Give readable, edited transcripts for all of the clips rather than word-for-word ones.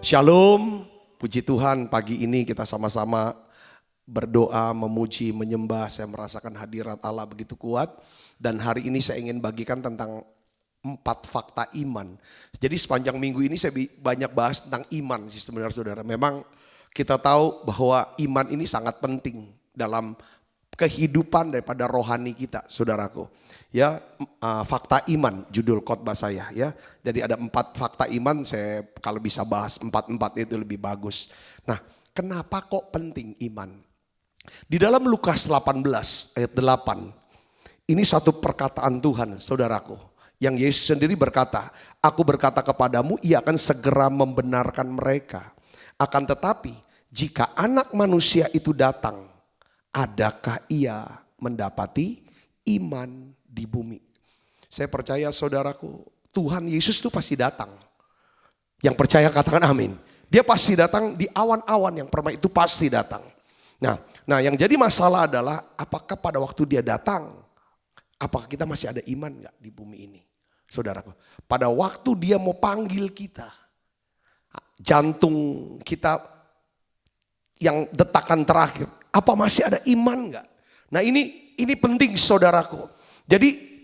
Shalom, puji Tuhan pagi ini kita sama-sama berdoa, memuji, menyembah. Saya merasakan hadirat Allah begitu kuat. Dan hari ini saya ingin bagikan tentang 4 fakta iman. Jadi sepanjang minggu ini saya banyak bahas tentang iman sih sebenarnya saudara. Memang kita tahu bahwa iman ini sangat penting dalam kehidupan daripada rohani kita saudaraku. Ya, fakta iman judul khotbah saya ya. Jadi ada 4 fakta iman, saya kalau bisa bahas 4 itu lebih bagus. Nah, kenapa kok penting iman? Di dalam Lukas 18 ayat 8, ini satu perkataan Tuhan saudaraku. Yang Yesus sendiri berkata, aku berkata kepadamu, ia akan segera membenarkan mereka. Akan tetapi, jika anak manusia itu datang, adakah ia mendapati iman di bumi? Saya percaya saudaraku, Tuhan Yesus itu pasti datang. Yang percaya katakan amin. Dia pasti datang di awan-awan yang permai itu pasti datang. Nah, yang jadi masalah adalah apakah pada waktu dia datang, apakah kita masih ada iman gak di bumi ini? Saudaraku, pada waktu dia mau panggil kita, jantung kita yang detakan terakhir, apa masih ada iman gak? Nah ini penting saudaraku. Jadi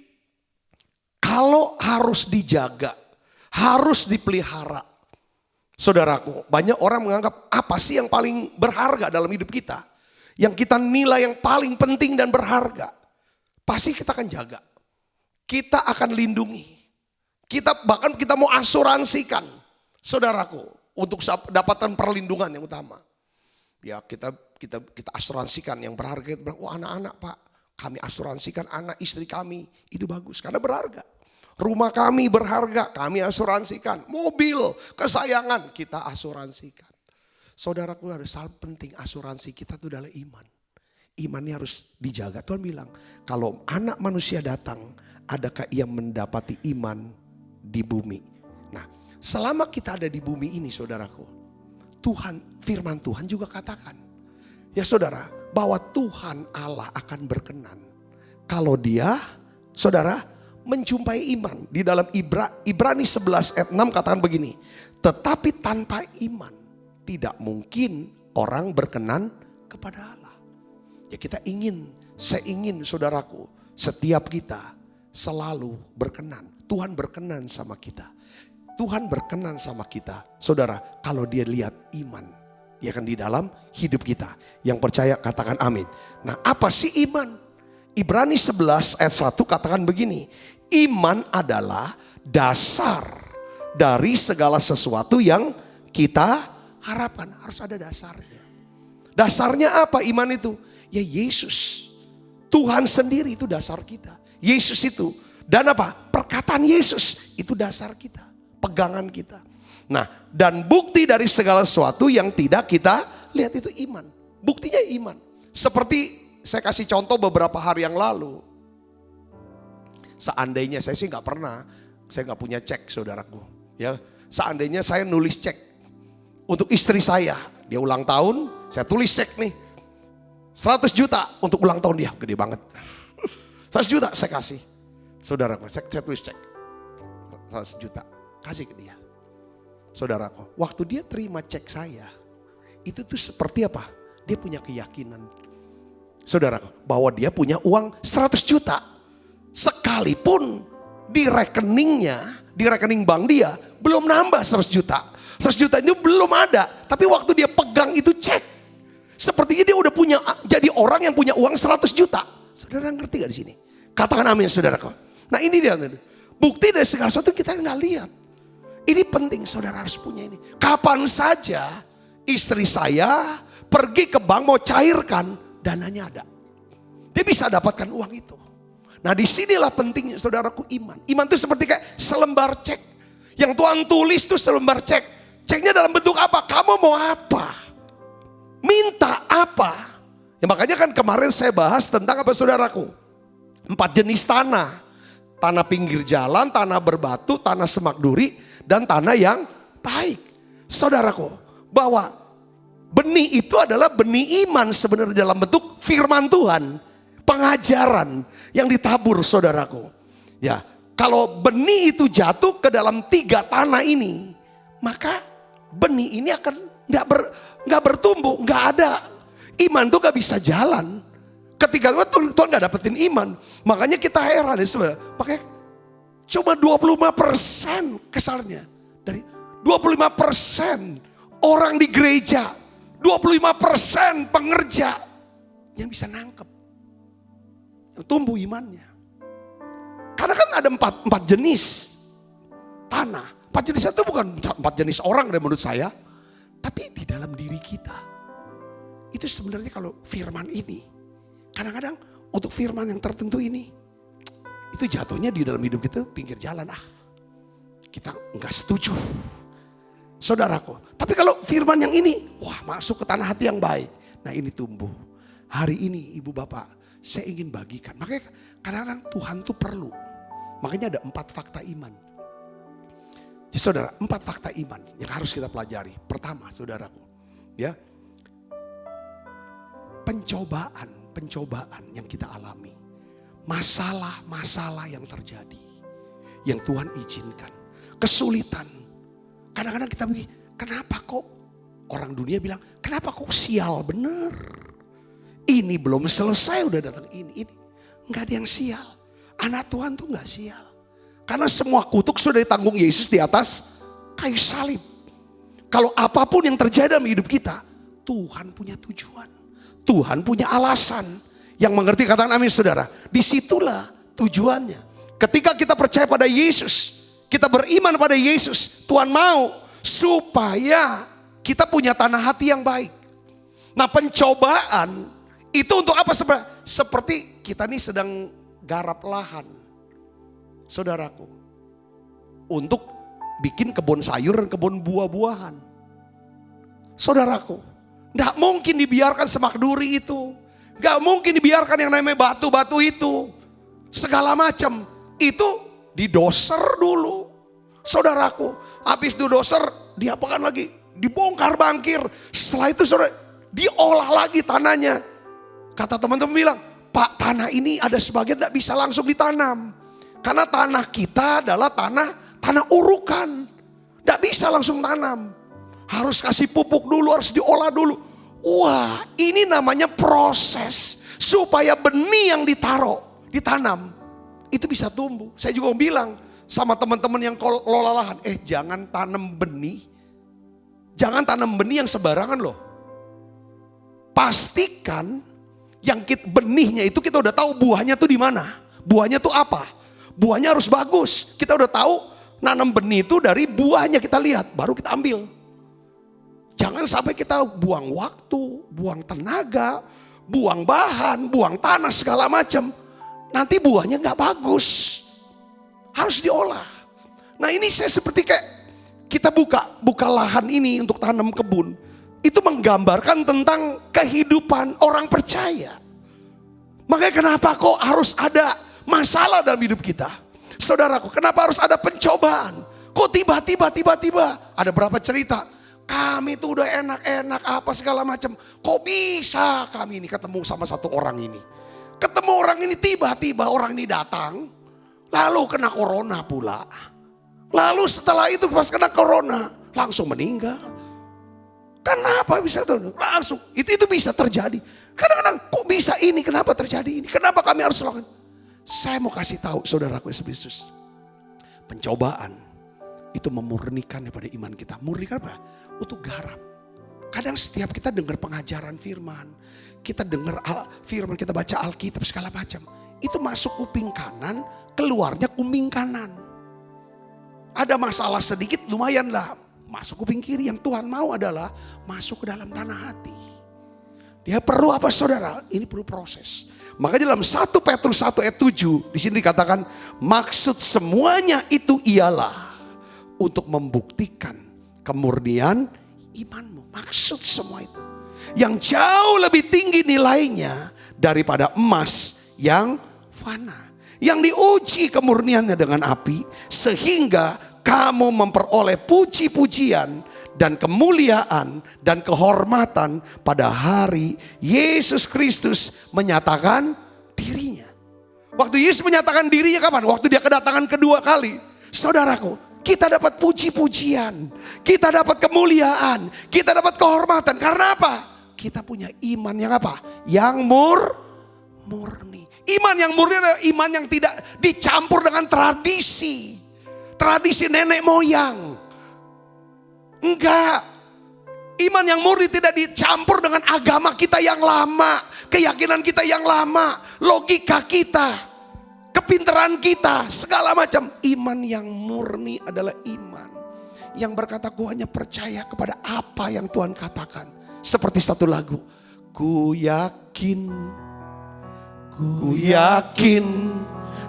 kalau harus dijaga, harus dipelihara. Saudaraku, banyak orang menganggap apa sih yang paling berharga dalam hidup kita? Yang kita nilai yang paling penting dan berharga. Pasti kita akan jaga. Kita akan lindungi. Bahkan kita mau asuransikan saudaraku untuk dapatkan perlindungan yang utama. Ya kita asuransikan yang berharga. Wah anak-anak Pak, kami asuransikan anak istri kami, itu bagus karena berharga. Rumah kami berharga, kami asuransikan. Mobil kesayangan kita asuransikan. Saudaraku, harus hal penting asuransi kita itu adalah iman. Imannya harus dijaga. Tuhan bilang, kalau anak manusia datang, adakah ia mendapati iman di bumi? Nah, selama kita ada di bumi ini saudaraku, firman Tuhan juga katakan, ya saudara, bahwa Tuhan Allah akan berkenan kalau dia, saudara, menjumpai iman. Di dalam Ibrani 11 ayat 6 katakan begini, tetapi tanpa iman tidak mungkin orang berkenan kepada Allah. Ya saya ingin saudaraku, setiap kita selalu berkenan. Tuhan berkenan sama kita. Tuhan berkenan sama kita. Saudara, kalau dia lihat iman, dia akan di dalam hidup kita. Yang percaya katakan amin. Nah, apa sih iman? Ibrani 11 ayat 1 katakan begini. Iman adalah dasar dari segala sesuatu yang kita harapkan. Harus ada dasarnya. Dasarnya apa iman itu? Ya Yesus. Tuhan sendiri itu dasar kita. Yesus itu. Dan apa? Perkataan Yesus itu dasar kita. Pegangan kita. Nah, dan bukti dari segala sesuatu yang tidak kita lihat itu iman. Buktinya iman. Seperti saya kasih contoh beberapa hari yang lalu. Seandainya saya sih nggak pernah, saya nggak punya cek saudaraku. Ya, seandainya saya nulis cek untuk istri saya, dia ulang tahun, saya tulis cek nih 100 juta untuk ulang tahun dia, gede banget. 100 juta saya kasih, saudaraku, saya tulis cek 100 juta, kasih ke dia. Saudaraku, waktu dia terima cek saya, itu tuh seperti apa? Dia punya keyakinan, saudaraku, bahwa dia punya uang 100 juta. Sekalipun di rekeningnya, di rekening bank dia, belum nambah 100 juta. 100 juta itu belum ada, tapi waktu dia pegang itu cek, sepertinya dia udah punya, jadi orang yang punya uang 100 juta. Saudara ngerti gak di sini? Katakan amin saudaraku. Nah ini dia, bukti dari segala sesuatu kita nggak lihat. Ini penting saudara harus punya ini. Kapan saja istri saya pergi ke bank mau cairkan, dananya ada. Dia bisa dapatkan uang itu. Nah disinilah pentingnya saudaraku iman. Iman itu seperti kayak selembar cek. Yang Tuhan tulis itu selembar cek. Ceknya dalam bentuk apa? Kamu mau apa? Minta apa? Ya makanya kan kemarin saya bahas tentang apa saudaraku? 4 jenis tanah. Tanah pinggir jalan, tanah berbatu, tanah semak duri, dan tanah yang baik. Saudaraku, bahwa benih itu adalah benih iman sebenarnya dalam bentuk firman Tuhan. Pengajaran yang ditabur saudaraku. Ya, kalau benih itu jatuh ke dalam 3 tanah ini, maka benih ini akan nggak bertumbuh, nggak ada. Iman tuh nggak bisa jalan ketika Tuhan nggak dapetin iman. Makanya kita heran ya sebenarnya. Makanya cuma 25% kesalnya dari 25% orang di gereja, 25% pengerja yang bisa nangkep, yang tumbuh imannya. Karena kan ada empat jenis tanah. 4 jenis itu bukan 4 jenis orang menurut saya, tapi di dalam diri kita. Itu sebenarnya kalau firman ini, kadang-kadang untuk firman yang tertentu ini, itu jatuhnya di dalam hidup kita pinggir jalan. Kita enggak setuju. Saudaraku, tapi kalau firman yang ini, wah masuk ke tanah hati yang baik. Nah ini tumbuh. Hari ini ibu bapak, saya ingin bagikan. Makanya kadang-kadang Tuhan tuh perlu. Makanya ada 4 fakta iman. Jadi saudara, 4 fakta iman yang harus kita pelajari. Pertama saudaraku, ya, pencobaan yang kita alami. Masalah-masalah yang terjadi. Yang Tuhan izinkan. Kesulitan. Kadang-kadang kita begini, kenapa kok orang dunia bilang, kenapa kok sial bener. Ini belum selesai udah datang ini. Enggak ada yang sial. Anak Tuhan tuh enggak sial. Karena semua kutuk sudah ditanggung Yesus di atas kayu salib. Kalau apapun yang terjadi dalam hidup kita, Tuhan punya tujuan. Tuhan punya alasan. Yang mengerti katakan amin saudara. Disitulah tujuannya. Ketika kita percaya pada Yesus, kita beriman pada Yesus, Tuhan mau supaya kita punya tanah hati yang baik. Nah pencobaan itu untuk apa? Seperti kita nih sedang garap lahan. Saudaraku. Untuk bikin kebun sayur dan kebun buah-buahan. Saudaraku. Tidak mungkin dibiarkan semak duri itu. Gak mungkin dibiarkan yang namanya batu-batu itu. Segala macam. Itu didoser dulu. Saudaraku. Habis didoser diapakan lagi? Dibongkar bangkir. Setelah itu saudara diolah lagi tanahnya. Kata teman-teman bilang, Pak tanah ini ada sebagian tidak bisa langsung ditanam. Karena tanah kita adalah tanah urukan. Tidak bisa langsung tanam. Harus kasih pupuk dulu, harus diolah dulu. Wah ini namanya proses. Supaya benih yang ditanam. Itu bisa tumbuh. Saya juga bilang sama teman-teman yang kelola lahan. Jangan tanam benih. Jangan tanam benih yang sembarangan loh. Pastikan yang benihnya itu kita udah tahu buahnya tuh di mana. Buahnya tuh apa? Buahnya harus bagus. Kita udah tahu nanam benih itu dari buahnya kita lihat. Baru kita ambil. Jangan sampai kita buang waktu, buang tenaga, buang bahan, buang tanah segala macam. Nanti buahnya gak bagus. Harus diolah. Nah ini saya seperti kayak kita buka lahan ini untuk tanam kebun. Itu menggambarkan tentang kehidupan orang percaya. Makanya kenapa kok harus ada masalah dalam hidup kita. Saudaraku, kenapa harus ada pencobaan? Kok tiba-tiba ada berapa cerita? Kami tuh udah enak-enak apa segala macam. Kok bisa kami ini ketemu sama satu orang ini? Ketemu orang ini tiba-tiba orang ini datang. Lalu kena corona pula. Lalu setelah itu pas kena corona langsung meninggal. Kenapa bisa tuh? Langsung itu bisa terjadi. Kadang-kadang kok bisa ini? Kenapa terjadi ini? Kenapa kami harus lakukan? Saya mau kasih tahu saudaraku Yesus. Pencobaan itu memurnikan daripada iman kita. Murnikan apa? Untuk garap. Kadang setiap kita dengar pengajaran firman. Kita dengar firman, kita baca Alkitab segala macam. Itu masuk kuping kanan, keluarnya kuping kanan. Ada masalah sedikit lumayan lah. Masuk kuping kiri. Yang Tuhan mau adalah masuk ke dalam tanah hati. Dia perlu apa saudara? Ini perlu proses. Makanya dalam 1 Petrus 1 ayat 7 di sini dikatakan maksud semuanya itu ialah untuk membuktikan kemurnian imanmu. Maksud semua itu yang jauh lebih tinggi nilainya daripada emas yang fana, yang diuji kemurniannya dengan api sehingga kamu memperoleh puji-pujian dan kemuliaan dan kehormatan pada hari Yesus Kristus menyatakan dirinya. Waktu Yesus menyatakan dirinya kapan? Waktu dia kedatangan kedua kali. Saudaraku, Kita dapat puji-pujian, kita dapat kemuliaan, kita dapat kehormatan. Karena apa? Kita punya iman yang apa? Yang murni. Iman yang murni adalah iman yang tidak dicampur dengan tradisi. Tradisi nenek moyang. Enggak. Iman yang murni tidak dicampur dengan agama kita yang lama. Keyakinan kita yang lama. Logika kita. Kepintaran kita, segala macam. Iman yang murni adalah iman yang berkata, ku hanya percaya kepada apa yang Tuhan katakan. Seperti satu lagu, ku yakin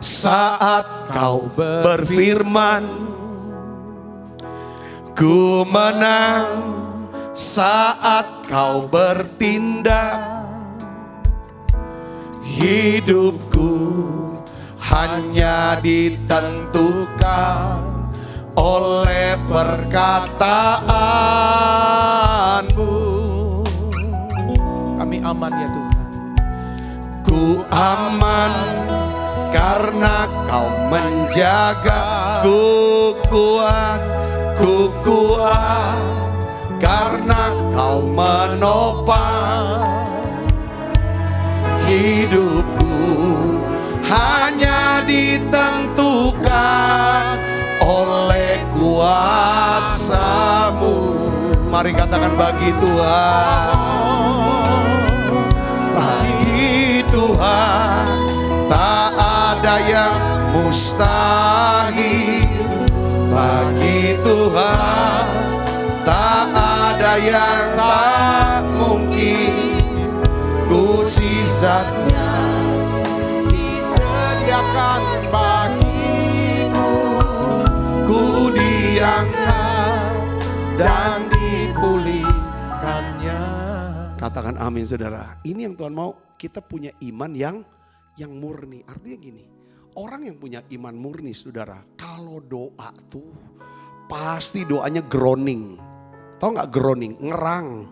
saat kau berfirman, ku menang saat kau bertindak. Hidupku hanya ditentukan oleh perkataanmu. Kami aman ya Tuhan. Ku aman karena kau menjaga. Ku kuat karena kau menopang. Hidupku hanya ditentukan oleh kuasa-Mu. Mari katakan, bagi Tuhan, bagi Tuhan tak ada yang mustahil. Bagi Tuhan tak ada yang tak mungkin. Mukjizatnya disediakan bagiku. Ku diangkat dan dipulihkannya. Katakan amin saudara. Ini yang Tuhan mau, kita punya iman yang murni. Artinya gini, orang yang punya iman murni saudara, kalau doa tuh pasti doanya groaning. Tahu gak groaning? Ngerang.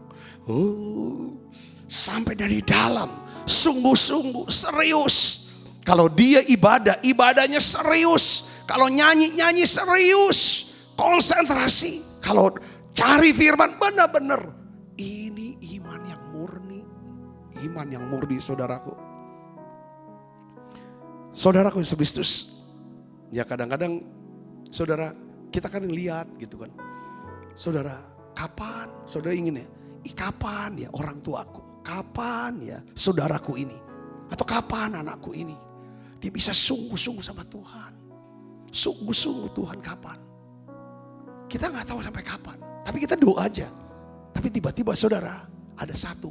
Sampai dari dalam, sungguh-sungguh, serius. Kalau dia ibadahnya serius. Kalau nyanyi serius, konsentrasi. Kalau cari firman, benar-benar. Ini iman yang murni. Iman yang murni saudaraku. Saudaraku Yesus Kristus. Ya kadang-kadang saudara, kita kan lihat gitu kan. Saudara, kapan saudara ingin ya? Kapan ya orang tuaku? Kapan ya saudaraku ini? Atau kapan anakku ini? Dia bisa sungguh-sungguh sama Tuhan. Sungguh-sungguh Tuhan kapan? Kita gak tahu sampai kapan. Tapi kita doa aja. Tapi tiba-tiba saudara, ada satu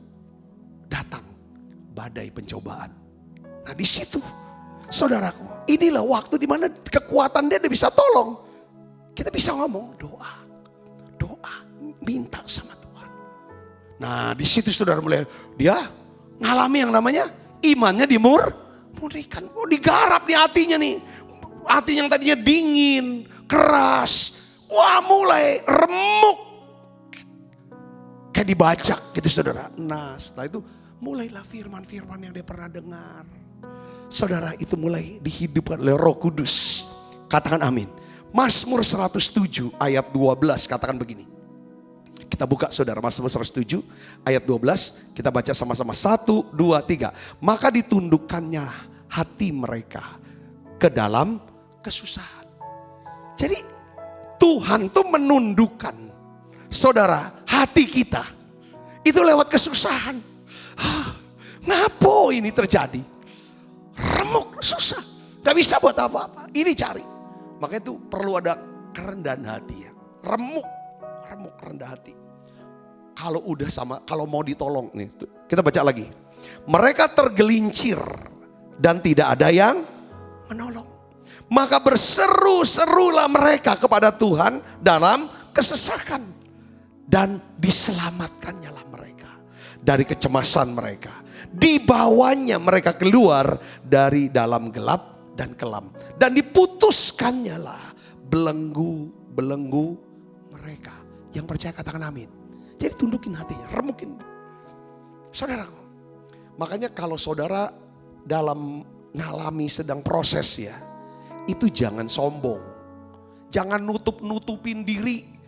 datang badai pencobaan. Nah di situ saudaraku, inilah waktu dimana kekuatan dia bisa tolong. Kita bisa ngomong doa, minta sama Tuhan. Nah di situ saudara mulai dia ngalami yang namanya imannya dimurnikan. Oh digarap nih hatinya nih. Hatinya yang tadinya dingin, keras. Wah mulai remuk. Kayak dibajak gitu saudara. Nah setelah itu mulailah firman-firman yang dia pernah dengar. Saudara itu mulai dihidupkan oleh Roh Kudus. Katakan amin. Mazmur 107 ayat 12 katakan begini. Kita buka saudara, Mazmur 107 ayat 12. Kita baca sama-sama 1, 2, 3. Maka ditundukkannya hati mereka ke dalam kesusahan. Jadi Tuhan tuh menundukkan saudara hati kita. Itu lewat kesusahan. Ngapo ini terjadi? Remuk, susah. Gak bisa buat apa-apa. Ini cari. Makanya itu perlu ada kerendahan hati ya. Remuk, rendah hati. Kalau udah sama, kalau mau ditolong nih, kita baca lagi. Mereka tergelincir dan tidak ada yang menolong. Maka berseru-serulah mereka kepada Tuhan dalam kesesakan. Dan diselamatkannya lah mereka dari kecemasan mereka. Dibawanya mereka keluar dari dalam gelap dan kelam. Dan diputuskannnya lah belenggu-belenggu mereka. Yang percaya katakan amin. Jadi tundukin hatinya, remukin. Saudaraku, makanya kalau saudara dalam ngalami sedang proses ya, itu jangan sombong. Jangan nutup-nutupin diri.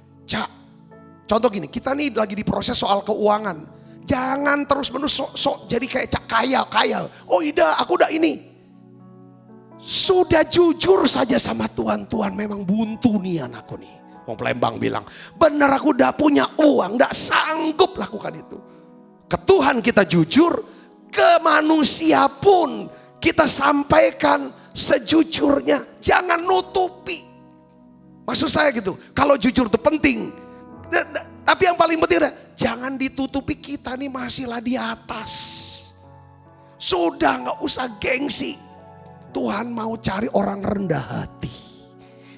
Contoh gini, kita nih lagi diproses soal keuangan. Jangan terus-menerus sok jadi kayak kaya. Oh iya, aku udah ini. Sudah jujur saja sama Tuhan. Tuhan memang buntu nih anakku nih. Wong Palembang bilang, benar aku udah punya uang, gak sanggup lakukan itu. Ke Tuhan kita jujur, ke manusia pun kita sampaikan sejujurnya. Jangan nutupi. Maksud saya gitu, kalau jujur itu penting. Tapi yang paling penting adalah jangan ditutupi, kita nih masihlah di atas. Sudah gak usah gengsi. Tuhan mau cari orang rendah hati.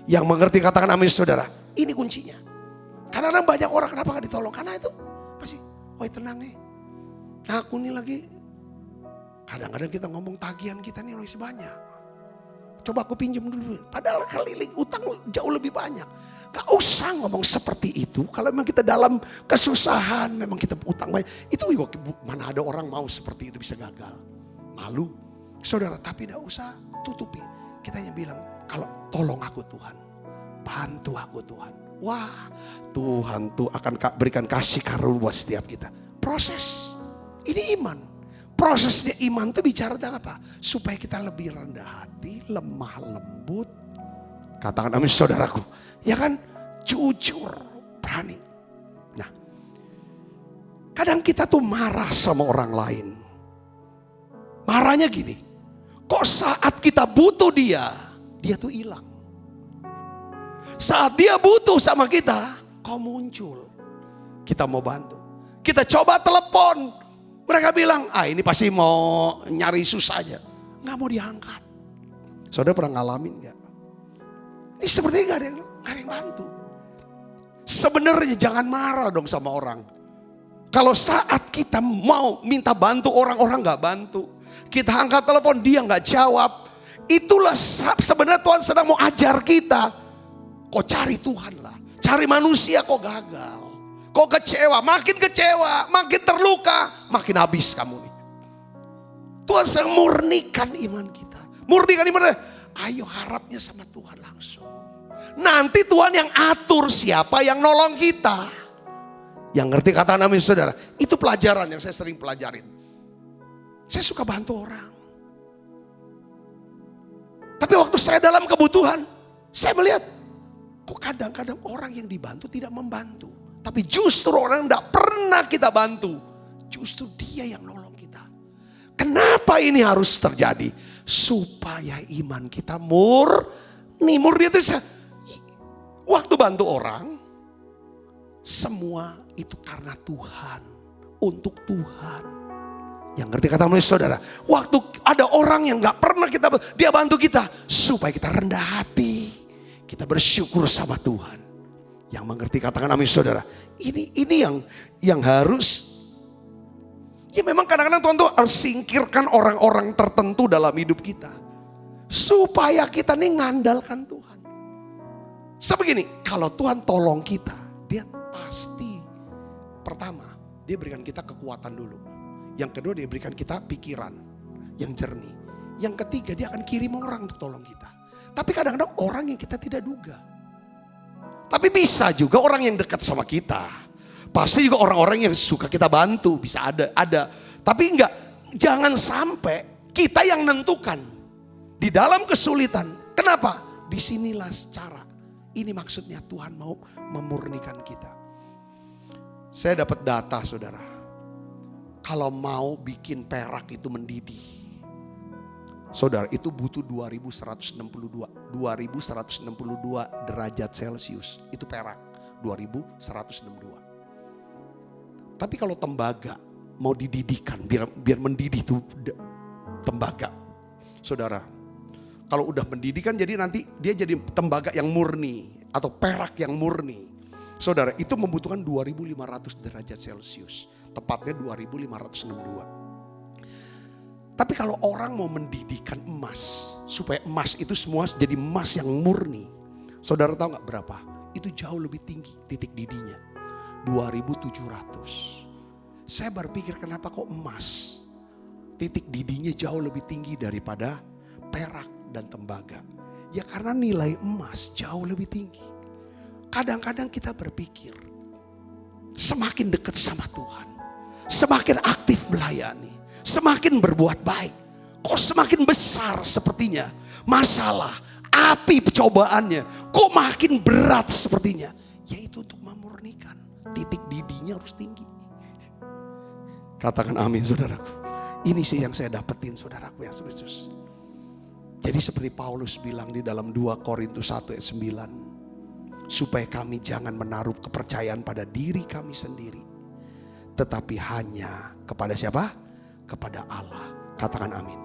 Yang mengerti, katakan amin saudara. Ini kuncinya. Karena banyak orang kenapa gak ditolong. Karena itu masih, tenang nih. Aku nih lagi, kadang-kadang kita ngomong tagihan kita nih masih banyak. Coba aku pinjam dulu. Padahal kali utang jauh lebih banyak. Gak usah ngomong seperti itu. Kalau memang kita dalam kesusahan, memang kita utang banyak. Itu mana ada orang mau seperti itu bisa gagal. Malu. Saudara, tapi gak usah tutupi. Kita hanya bilang, kalau tolong aku Tuhan. Bantu aku Tuhan. Wah, Tuhan tuh akan berikan kasih karunia buat setiap kita. Proses. Ini iman. Prosesnya iman tuh bicara tentang apa? Supaya kita lebih rendah hati, lemah lembut. Katakan amin saudaraku. Ya kan? Jujur, berani. Nah, kadang kita tuh marah sama orang lain. Marahnya gini. Kok saat kita butuh dia tuh hilang. Saat dia butuh sama kita, kau muncul. Kita mau bantu. Kita coba telepon. Mereka bilang, ini pasti mau nyari susah aja. Gak mau diangkat. Saudara pernah ngalamin gak? Ini sepertinya gak ada yang bantu. Sebenarnya jangan marah dong sama orang. Kalau saat kita mau minta bantu orang gak bantu. Kita angkat telepon, dia gak jawab. Itulah sebenarnya Tuhan sedang mau ajar kita. Kok cari Tuhan lah. Cari manusia kok gagal. Kok kecewa, makin terluka, makin habis kamu nih. Tuhan sedang murnikan iman kita. Murnikan iman, ayo harapnya sama Tuhan langsung. Nanti Tuhan yang atur siapa yang nolong kita. Yang ngerti kata amin saudara. Itu pelajaran yang saya sering pelajarin. Saya suka bantu orang. Tapi waktu saya dalam kebutuhan, saya melihat kok kadang-kadang orang yang dibantu tidak membantu. Tapi justru orang yang tidak pernah kita bantu, justru dia yang nolong kita. Kenapa ini harus terjadi? Supaya iman kita murni itu waktu bantu orang, semua itu karena Tuhan, untuk Tuhan. Yang ngerti kata saudara, waktu ada orang yang gak pernah dia bantu kita, supaya kita rendah hati, kita bersyukur sama Tuhan. Yang mengerti katakan amin saudara. Ini yang harus. Ya memang kadang-kadang Tuhan tuh harus singkirkan orang-orang tertentu dalam hidup kita. Supaya kita nih ngandalkan Tuhan. Sebegini, kalau Tuhan tolong kita, dia pasti pertama, dia berikan kita kekuatan dulu. Yang kedua, dia berikan kita pikiran yang jernih. Yang ketiga, dia akan kirim orang untuk tolong kita. Tapi kadang-kadang orang yang kita tidak duga. Tapi bisa juga orang yang dekat sama kita. Pasti juga orang-orang yang suka kita bantu. Bisa ada. Tapi jangan sampai kita yang nentukan. Di dalam kesulitan. Kenapa? Disinilah cara. Ini maksudnya Tuhan mau memurnikan kita. Saya dapat data saudara. Kalau mau bikin perak itu mendidih. Saudara, itu butuh 2162 derajat Celcius. Itu perak, 2162. Tapi kalau tembaga mau dididihkan, biar mendidih itu tembaga. Saudara, kalau udah mendidih kan jadi nanti dia jadi tembaga yang murni atau perak yang murni. Saudara, itu membutuhkan 2500 derajat Celcius. Tepatnya 2562. Tapi kalau orang mau mendidihkan emas, supaya emas itu semua jadi emas yang murni. Saudara tahu gak berapa? Itu jauh lebih tinggi titik didihnya. 2700. Saya berpikir kenapa kok emas titik didihnya jauh lebih tinggi daripada perak dan tembaga. Ya karena nilai emas jauh lebih tinggi. Kadang-kadang kita berpikir, semakin dekat sama Tuhan, semakin aktif melayani, semakin berbuat baik, kok semakin besar sepertinya masalah, api cobaannya, kok makin berat sepertinya. Yaitu untuk memurnikan, titik didinya harus tinggi. Katakan amin saudaraku. Ini sih yang saya dapetin saudaraku yang serius. Jadi seperti Paulus bilang di dalam 2 Korintus 1 ayat 9. Supaya kami jangan menaruh kepercayaan pada diri kami sendiri. Tetapi hanya kepada siapa? Kepada Allah. Katakan amin.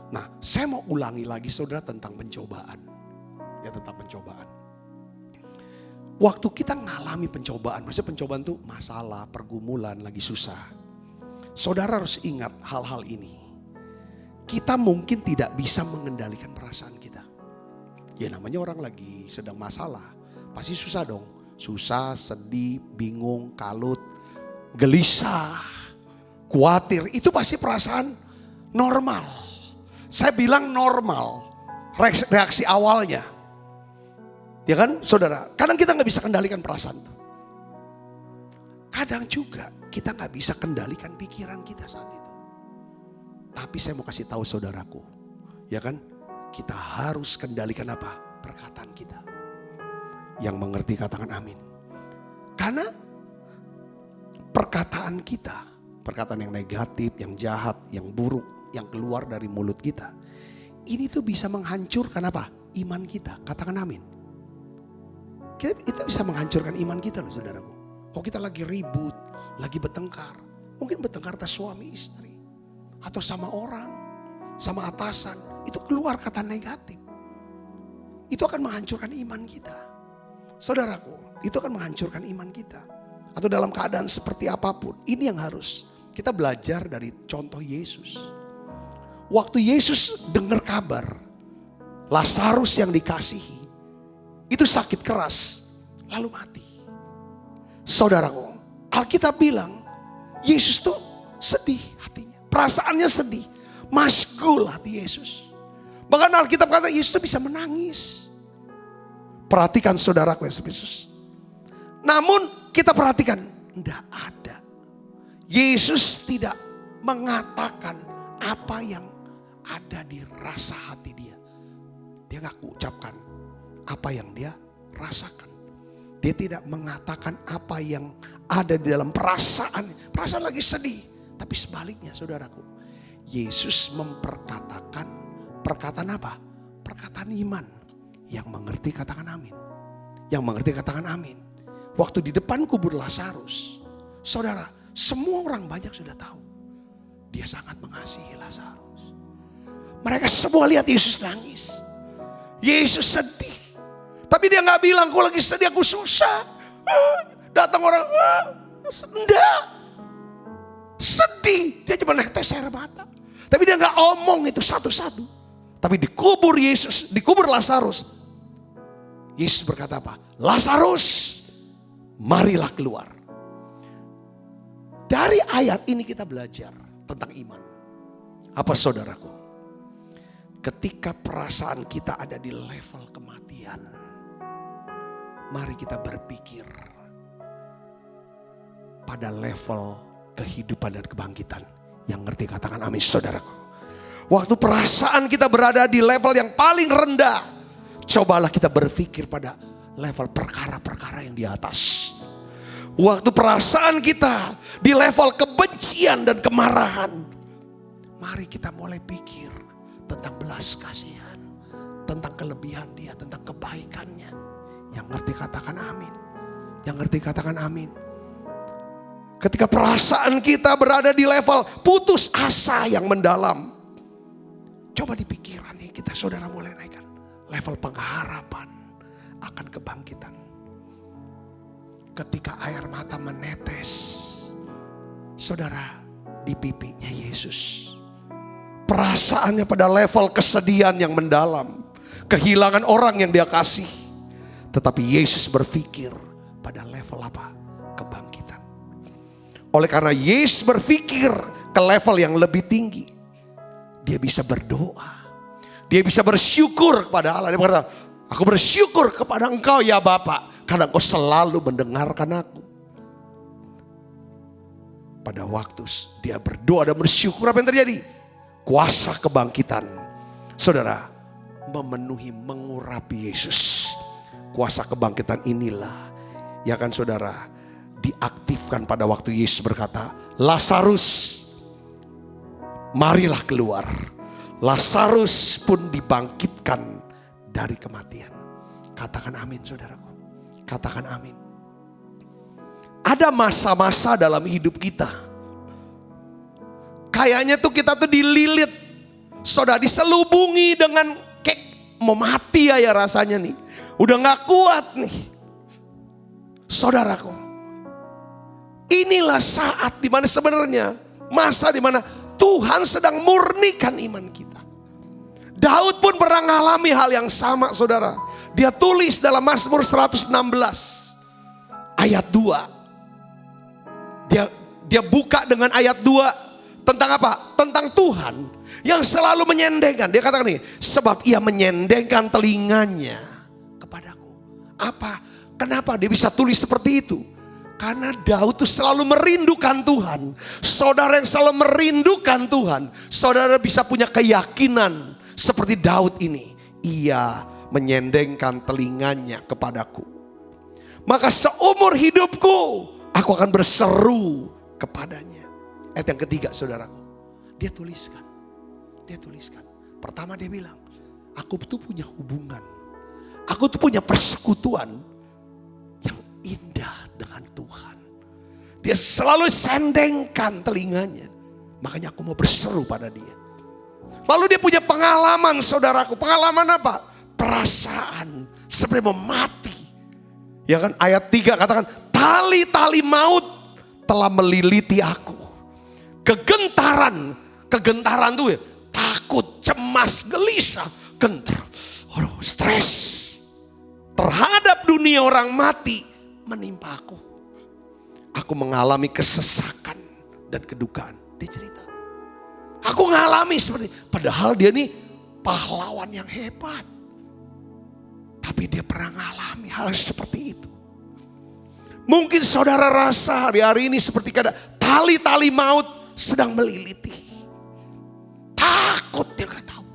Nah, saya mau ulangi lagi saudara tentang pencobaan. Ya, tentang pencobaan. Waktu kita mengalami pencobaan, maksudnya pencobaan itu masalah, pergumulan, lagi susah. Saudara harus ingat hal-hal ini. Kita mungkin tidak bisa mengendalikan perasaan kita. Ya namanya orang lagi sedang masalah, pasti susah dong. Susah, sedih, bingung, kalut, gelisah, khawatir. Itu pasti perasaan normal. Saya bilang normal, reaksi awalnya. Ya kan saudara, kadang kita gak bisa kendalikan perasaan itu. Kadang juga kita gak bisa kendalikan pikiran kita saat itu. Tapi saya mau kasih tahu saudaraku, ya kan, kita harus kendalikan apa? Perkataan kita. Yang mengerti katakan amin. Karena perkataan kita, perkataan yang negatif, yang jahat, yang buruk, yang keluar dari mulut kita, ini tuh bisa menghancurkan apa? Iman kita. Katakan amin. Itu bisa menghancurkan iman kita loh saudaraku. Kok kita lagi ribut, lagi bertengkar. Mungkin bertengkar atas suami istri. Atau sama orang, sama atasan. Itu keluar kata negatif. Itu akan menghancurkan iman kita. Saudaraku, itu akan menghancurkan iman kita. Atau dalam keadaan seperti apapun. Ini yang harus kita belajar dari contoh Yesus. Waktu Yesus dengar kabar Lazarus yang dikasihi itu sakit keras, lalu mati. Saudaraku, Alkitab bilang Yesus tuh sedih hatinya, perasaannya sedih, masgul hati Yesus. Bahkan Alkitab kata Yesus tuh bisa menangis. Perhatikan saudaraku yang Yesus. Namun kita perhatikan, tidak ada. Yesus tidak mengatakan apa yang ada di rasa hati dia. Dia gak ucapkan apa yang dia rasakan. Dia tidak mengatakan apa yang ada di dalam perasaan. Perasaan lagi sedih. Tapi sebaliknya saudaraku, Yesus memperkatakan perkataan apa? Perkataan iman. Yang mengerti katakan amin. Yang mengerti katakan amin. Waktu di depan kubur Lazarus, saudara, semua orang banyak sudah tahu. Dia sangat mengasihi Lazarus. Mereka semua lihat Yesus nangis. Yesus sedih. Tapi dia gak bilang, aku lagi sedih, aku susah. Datang orang, enggak. Sedih, dia cuma netes air mata. Tapi dia gak omong itu satu-satu. Tapi di kubur Yesus, di kubur Lazarus, Yesus berkata apa? Lazarus, marilah keluar. Dari ayat ini kita belajar tentang iman. Apa saudaraku? Ketika perasaan kita ada di level kematian, mari kita berpikir pada level kehidupan dan kebangkitan. Yang ngerti katakan amin saudaraku. Waktu perasaan kita berada di level yang paling rendah, cobalah kita berpikir pada level perkara-perkara yang di atas. Waktu perasaan kita di level kebencian dan kemarahan, mari kita mulai pikir tentang belas kasihan, tentang kelebihan dia, tentang kebaikannya. Yang ngerti katakan amin. Yang ngerti katakan amin. Ketika perasaan kita berada di level putus asa yang mendalam, coba di pikiran kita saudara mulai naikkan level pengharapan akan kebangkitan. Ketika air mata menetes, saudara, di pipinya Yesus. Perasaannya pada level kesedihan yang mendalam. Kehilangan orang yang dia kasih. Tetapi Yesus berpikir pada level apa? Kebangkitan. Oleh karena Yesus berpikir ke level yang lebih tinggi, dia bisa berdoa. Dia bisa bersyukur kepada Allah. Dia berkata, aku bersyukur kepada Engkau ya Bapa, karena Engkau selalu mendengarkan aku. Pada waktu dia berdoa dan bersyukur, apa yang terjadi? Kuasa kebangkitan, saudara, memenuhi, mengurapi Yesus. Kuasa kebangkitan inilah, ya kan saudara, diaktifkan pada waktu Yesus berkata, Lazarus, marilah keluar. Lazarus pun dibangkitkan dari kematian. Katakan amin saudaraku. Katakan amin. Ada masa-masa dalam hidup kita, kayaknya tuh kita tuh dililit, saudara, diselubungi dengan kayak mau mati ya rasanya nih. Udah gak kuat nih. Saudaraku, inilah saat dimana sebenarnya, masa dimana Tuhan sedang murnikan iman kita. Daud pun pernah mengalami hal yang sama saudara. Dia tulis dalam Mazmur 116 ayat 2. Dia buka dengan ayat 2 tentang apa? Tentang Tuhan yang selalu menyendengkan. Dia katakan nih, sebab ia menyendengkan telinganya kepadaku. Apa? Kenapa dia bisa tulis seperti itu? Karena Daud itu selalu merindukan Tuhan. Saudara yang selalu merindukan Tuhan, saudara bisa punya keyakinan seperti Daud ini. Ia menyendengkan telinganya kepadaku. Maka seumur hidupku aku akan berseru kepadanya. Ayat yang ketiga saudaraku, dia tuliskan. Pertama dia bilang, aku tuh punya hubungan, aku tuh punya persekutuan yang indah dengan Tuhan. Dia selalu sendengkan telinganya, makanya aku mau berseru pada dia. Lalu dia punya pengalaman saudaraku. Pengalaman apa? Perasaan seperti mau mati. Ya kan, ayat 3 katakan, tali-tali maut telah meliliti aku. Kegentaran tuh ya, takut, cemas, gelisah, gentar, stres terhadap dunia orang mati menimpa aku. Aku mengalami kesesakan dan kedukaan. Dia cerita, aku mengalami seperti, padahal dia nih pahlawan yang hebat, tapi dia pernah mengalami hal seperti itu. Mungkin saudara rasa hari-hari ini seperti ada tali-tali maut sedang meliliti. Takut, dia gak tahu.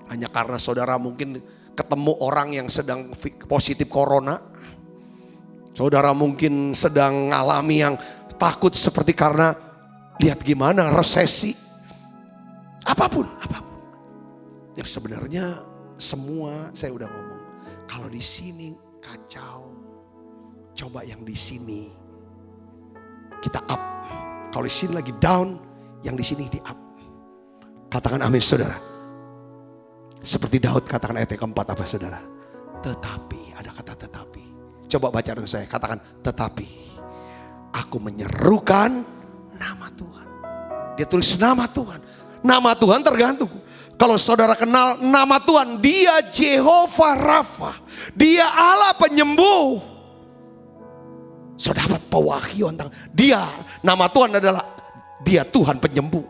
Hanya karena saudara mungkin ketemu orang yang sedang positif corona. Saudara mungkin sedang mengalami yang takut seperti karena lihat gimana resesi. Apapun. Yang sebenarnya semua saya udah ngomong. Kalau di sini kacau, coba yang di sini kita up. Kalau di sini lagi down, yang di sini di up. Katakan amin saudara. Seperti Daud katakan ayat yang keempat apa saudara? Tetapi, ada kata tetapi. Coba baca dengan saya, katakan tetapi aku menyerukan nama Tuhan. Dia tulis nama Tuhan. Nama Tuhan tergantung. Kalau saudara kenal nama Tuhan, dia Jehovah Rafa. Dia Allah penyembuh. Saudara dapat pewahyuan tentang dia. Nama Tuhan adalah dia Tuhan penyembuh.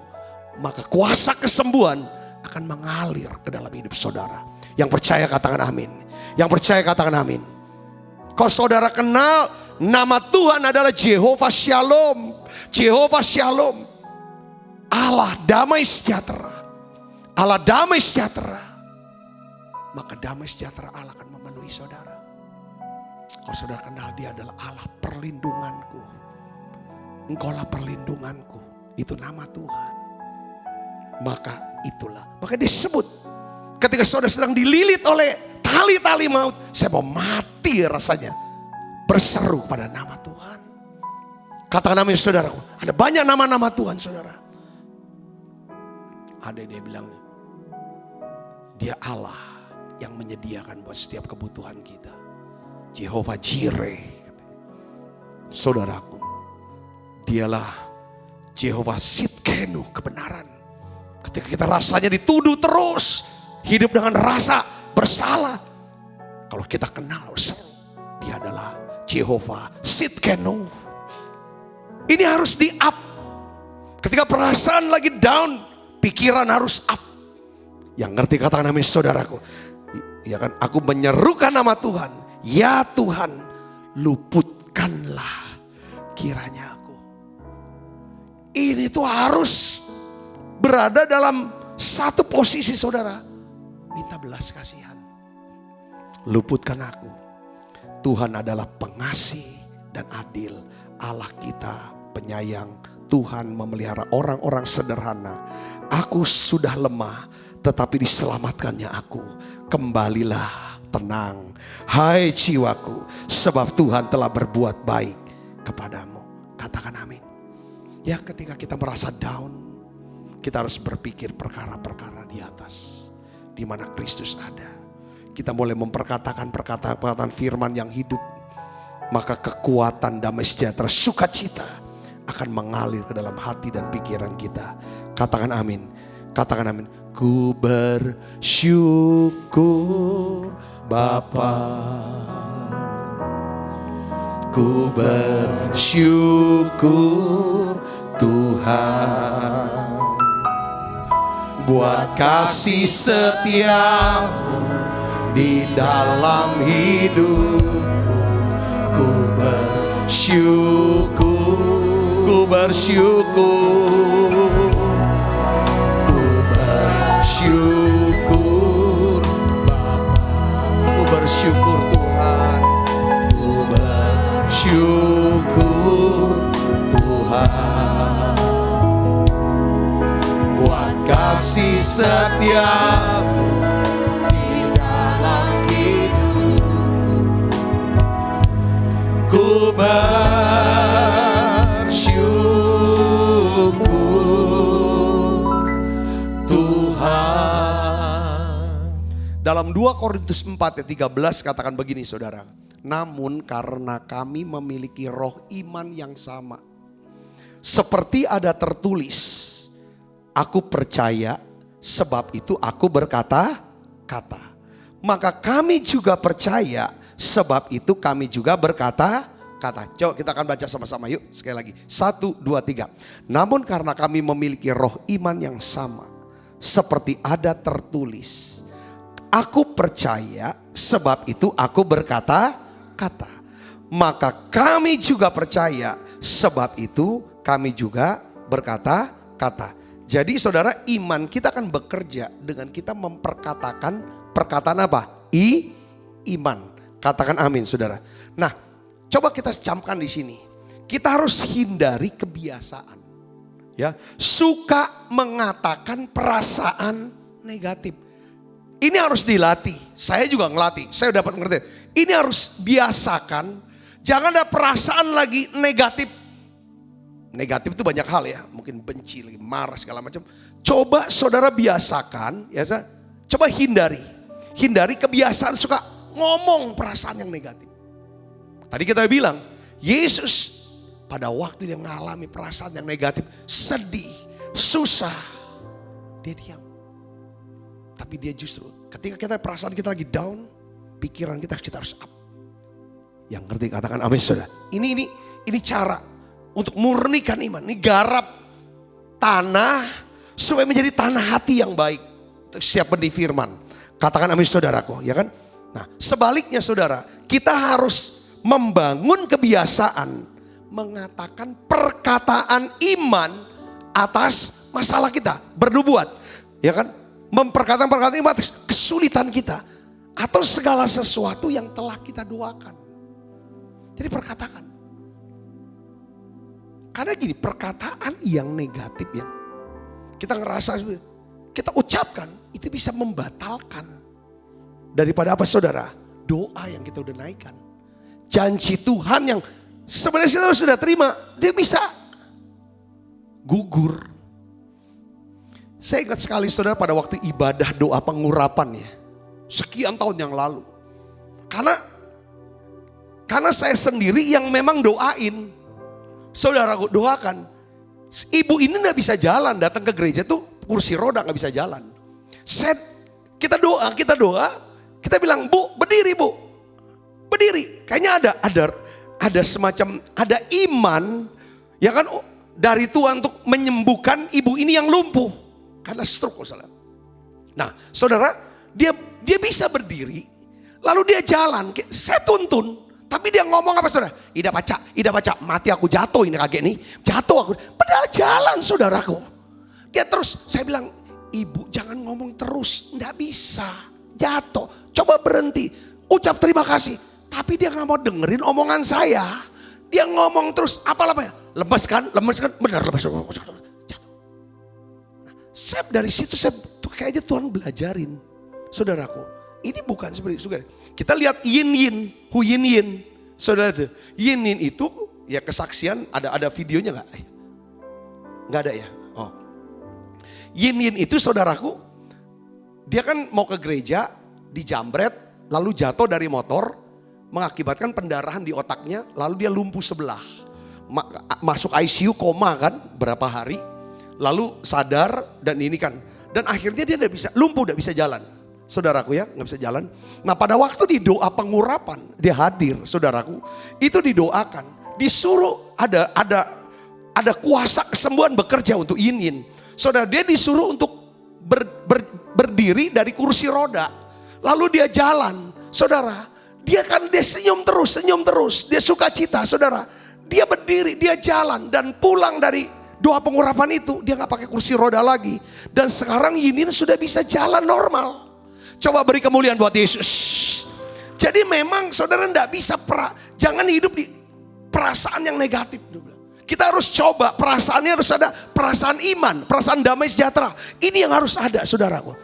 Maka kuasa kesembuhan akan mengalir ke dalam hidup saudara. Yang percaya katakan amin. Yang percaya katakan amin. Kalau saudara kenal nama Tuhan adalah Jehovah Shalom. Jehovah Shalom. Allah damai sejahtera. Allah damai sejahtera. Maka damai sejahtera Allah akan memenuhi saudara. Kalau saudara kenal dia adalah Allah perlindunganku. Engkaulah perlindunganku. Itu nama Tuhan. Maka itulah. Maka disebut ketika saudara sedang dililit oleh tali-tali maut. Saya mau mati rasanya. Berseru pada nama Tuhan. Katakan amin saudaraku. Ada banyak nama-nama Tuhan saudara. Ada dia bilang, dia Allah yang menyediakan buat setiap kebutuhan kita. Jehovah Jireh. Saudaraku, dialah Jehovah Sidkenu, kebenaran. Ketika kita rasanya dituduh terus, hidup dengan rasa bersalah. Kalau kita kenal, dia adalah Jehovah Sidkenu. Ini harus di up. Ketika perasaan lagi down, pikiran harus up. Yang ngerti katakan amin saudaraku. Ya kan, aku menyerukan nama Tuhan. Ya Tuhan, luputkanlah kiranya aku. Ini tuh harus berada dalam satu posisi saudara. Minta belas kasihan. Luputkan aku. Tuhan adalah pengasih dan adil. Allah kita penyayang. Tuhan memelihara orang-orang sederhana. Aku sudah lemah, tetapi diselamatkannya aku. Kembalilah tenang, hai jiwaku, sebab Tuhan telah berbuat baik kepadamu. Katakan amin. Ya, ketika kita merasa down, kita harus berpikir perkara-perkara di atas, di mana Kristus ada. Kita mulai memperkatakan perkataan firman yang hidup, maka kekuatan, damai sejahtera, sukacita akan mengalir ke dalam hati dan pikiran kita. Katakan amin. Katakan amin. Ku bersyukur Bapa, ku bersyukur Tuhan, buat kasih setiamu di dalam hidupku. Ku bersyukur, ku bersyukur, ku bersyukur Bapa, ku bersyukur Tuhan, ku bersyukur Tuhan, buat kasih setiamu di dalam hidupku. Ku bersyukur Tuhan. Dalam 2 Korintus 4 ayat 13 katakan begini saudara. Namun karena kami memiliki roh iman yang sama, seperti ada tertulis, aku percaya sebab itu aku berkata-kata. Maka kami juga percaya sebab itu kami juga berkata-kata. Coba kita akan baca sama-sama yuk sekali lagi. 1, 2, 3. Namun karena kami memiliki roh iman yang sama, seperti ada tertulis, aku percaya sebab itu aku berkata-kata. Maka kami juga percaya sebab itu kami juga berkata-kata. Jadi saudara, iman kita akan bekerja dengan kita memperkatakan perkataan apa? Iman. Katakan amin saudara. Nah, coba kita camkan di sini. Kita harus hindari kebiasaan. Ya, suka mengatakan perasaan negatif. Ini harus dilatih. Saya juga ngelatih. Saya dapat ngerti. Ini harus biasakan. Jangan ada perasaan lagi negatif. Negatif itu banyak hal ya. Mungkin benci, lagi marah segala macam. Coba saudara biasakan. Ya, coba hindari. Hindari kebiasaan suka ngomong perasaan yang negatif. Tadi kita bilang. Yesus pada waktu dia mengalami perasaan yang negatif. Sedih, susah. Dia diam. Tapi dia justru ketika kita perasaan kita lagi down, pikiran kita harus up. Yang ngerti katakan amin saudara. Ini cara untuk murnikan iman. Ini garap tanah supaya menjadi tanah hati yang baik. Siap benih firman. Katakan amin saudaraku, ya kan? Nah, sebaliknya saudara, kita harus membangun kebiasaan mengatakan perkataan iman atas masalah kita, bernubuat, ya kan? Memperkatakan perkataan iman atas kesulitan kita atau segala sesuatu yang telah kita doakan. Jadi perkatakan. Karena gini, perkataan yang negatif yang kita ngerasa, kita ucapkan, itu bisa membatalkan. Daripada apa saudara? Doa yang kita udah naikkan. Janji Tuhan yang sebenarnya kita sudah terima, dia bisa gugur. Saya ingat sekali saudara pada waktu ibadah doa pengurapan ya. Sekian tahun yang lalu. Karena saya sendiri yang memang doain. Saudara doakan. Ibu ini gak bisa jalan, datang ke gereja tuh kursi roda gak bisa jalan. Kita doa. Kita bilang, Bu, berdiri Bu. Berdiri. Kayaknya ada semacam, ada iman. Ya kan, dari Tuhan untuk menyembuhkan ibu ini yang lumpuh. Karena stroke salah. Nah, saudara, dia bisa berdiri, lalu dia jalan. Saya tuntun, tapi dia ngomong apa saudara? Ida baca, mati aku jatuh ini kakek nih, jatuh aku. Padahal jalan saudaraku. Dia terus, saya bilang, ibu jangan ngomong terus, nggak bisa, jatuh. Coba berhenti, ucap terima kasih. Tapi dia nggak mau dengerin omongan saya. Dia ngomong terus, apa ya? Lemes kan, benar lemes. Jatuh. Saya dari situ kayaknya Tuhan belajarin, saudaraku. Ini bukan seperti itu. Kita lihat yin, hu yin. Saudara, yin itu ya kesaksian, ada videonya nggak? Nggak ada ya. Oh, yin itu saudaraku, dia kan mau ke gereja, dijambret, lalu jatuh dari motor, mengakibatkan pendarahan di otaknya, lalu dia lumpuh sebelah, masuk ICU, koma kan, berapa hari. Lalu sadar dan ini kan. Dan akhirnya dia lumpuh, tidak bisa jalan. Saudaraku ya, nggak bisa jalan. Nah pada waktu di doa pengurapan, dia hadir saudaraku. Itu didoakan. Disuruh ada kuasa kesembuhan bekerja untuk yin. Saudara, dia disuruh untuk berdiri dari kursi roda. Lalu dia jalan. Saudara, dia senyum terus. Dia sukacita saudara. Dia berdiri, dia jalan dan pulang dari doa pengurapan itu, dia gak pakai kursi roda lagi. Dan sekarang Yinin sudah bisa jalan normal. Coba beri kemuliaan buat Yesus. Jadi memang saudara gak bisa, jangan hidup di perasaan yang negatif. Kita harus coba, perasaannya harus ada perasaan iman, perasaan damai sejahtera. Ini yang harus ada saudaraku.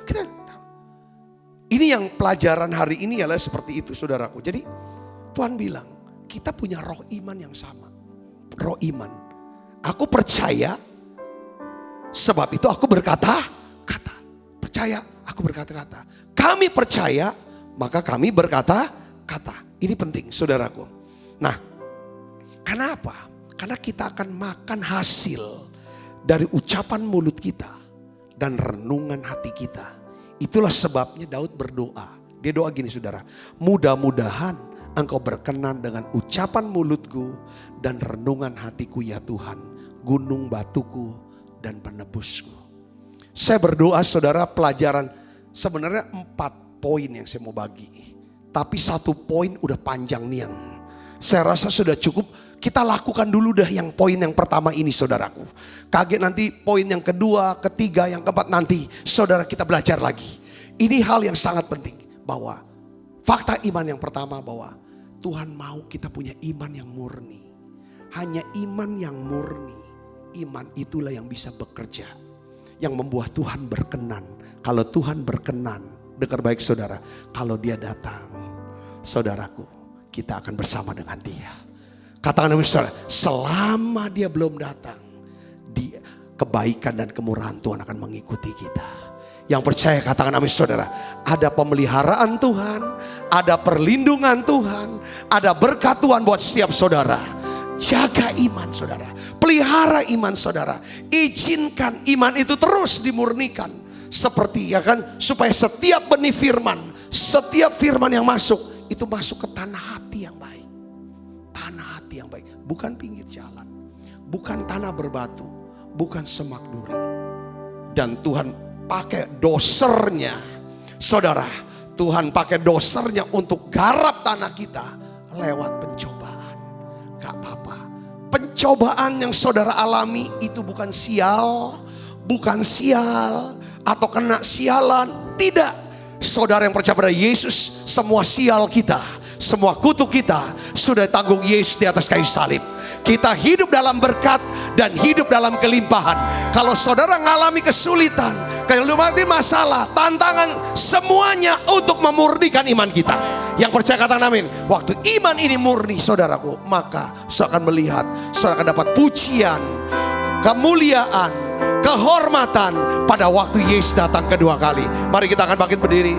Ini yang pelajaran hari ini adalah seperti itu saudaraku. Jadi Tuhan bilang, kita punya roh iman yang sama. Roh iman. Aku percaya, sebab itu aku berkata-kata. Percaya, aku berkata-kata. Kami percaya, maka kami berkata-kata. Ini penting saudaraku. Nah, kenapa? Karena kita akan makan hasil dari ucapan mulut kita dan renungan hati kita. Itulah sebabnya Daud berdoa. Dia doa gini saudara, mudah-mudahan Engkau berkenan dengan ucapan mulutku dan renungan hatiku ya Tuhan, gunung batuku dan penebusku. Saya berdoa saudara, pelajaran sebenarnya 4 poin yang saya mau bagi. Tapi 1 poin udah panjang nih yang saya rasa sudah cukup. Kita lakukan dulu dah yang poin yang pertama ini saudaraku. Kaget nanti poin yang kedua, ketiga, yang keempat nanti saudara kita belajar lagi. Ini hal yang sangat penting, bahwa fakta iman yang pertama bahwa Tuhan mau kita punya iman yang murni. Hanya iman yang murni, iman itulah yang bisa bekerja, yang membuat Tuhan berkenan. Kalau Tuhan berkenan, dengar baik saudara, kalau dia datang, saudaraku, kita akan bersama dengan dia. Katakan saudara, selama dia belum datang, kebaikan dan kemurahan Tuhan akan mengikuti kita. Yang percaya katakan amin saudara. Ada pemeliharaan Tuhan, ada perlindungan Tuhan, ada berkat Tuhan buat setiap saudara. Jaga iman saudara, pelihara iman saudara. Izinkan iman itu terus dimurnikan. Seperti ya kan, supaya setiap benih firman, setiap firman yang masuk, itu masuk ke tanah hati yang baik. Tanah hati yang baik, bukan pinggir jalan, bukan tanah berbatu, bukan semak duri. Dan Tuhan pakai dosernya, saudara, Tuhan pakai dosernya untuk garap tanah kita lewat pencobaan. Gak apa-apa. Pencobaan yang saudara alami itu bukan sial atau kena sialan. Tidak. Saudara yang percaya pada Yesus, semua sial kita, semua kutuk kita sudah tanggung Yesus di atas kayu salib. Kita hidup dalam berkat dan hidup dalam kelimpahan. Kalau saudara mengalami kesulitan, kalau mati masalah, tantangan, semuanya untuk memurnikan iman kita. Yang percaya katakan amin. Waktu iman ini murni saudaraku, maka saudara akan melihat, saudara akan dapat pujian, kemuliaan, kehormatan pada waktu Yesus datang kedua kali. Mari kita akan bangkit berdiri.